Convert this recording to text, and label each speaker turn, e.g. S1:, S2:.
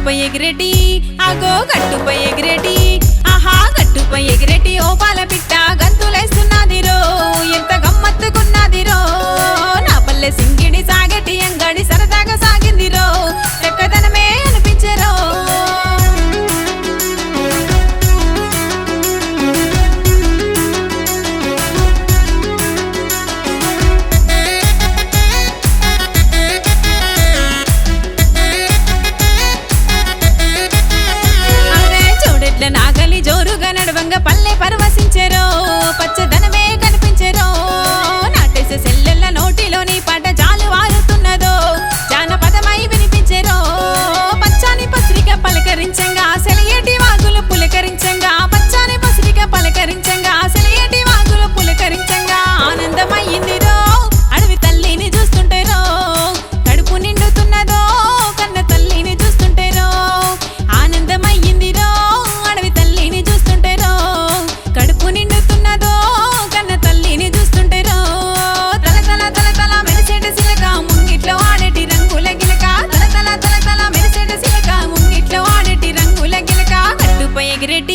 S1: గట్టుపై ఎగిరెటి ఆగో గట్టుపై ఎగిరెటి ఆహా గట్టుపై ఎగిరెటి ఓ పాల పిట్ట గంతులేస్తున్నదిరో ఎంత గమ్మత్తుకున్నదిరో నా పల్లె సింగిడి సాగటి అంగడి సరదాగా సాగిందిరో చక్కదనమే అనిపించెరో నాగలి జోరుగా నడవంగా పల్లె పరవశించెరో పచ్చదనమే కనిపించెరో నాటేసే సెల్లెల్ల నోటిలోని పాట జాలు వారుతున్నదో జానపదమై వినిపించెరో పచ్చాని పత్రిక పలకరించంగా సెలయేటి వాగులు పులకరించంగా పచ్చాని పత్రిక పలకరించంగా సెలయేటి వాగులు పులకరించంగా ఆనందమయ్యిందిరో అడవి తల్లిని చూస్తుంటేరో కడుపు నిండుతున్నదో కన్న తల్లిని చూస్తుంటేరో ఆనందమయ్యిందిరో అడవి తల్లిని చూస్తుంటేరో కడుపు నిండుతున్నదో కన్న తల్లిని చూస్తుంటేరో తల తల తల తల మెరిసేట సిలక ముంగిట్లో ఆడేటి రంగుల గిలక తల తల తల తల మెరిసేట సిలక ముంగిట్లో ఆడేటి రంగుల గిలక గట్టుపై ఎగిరెటి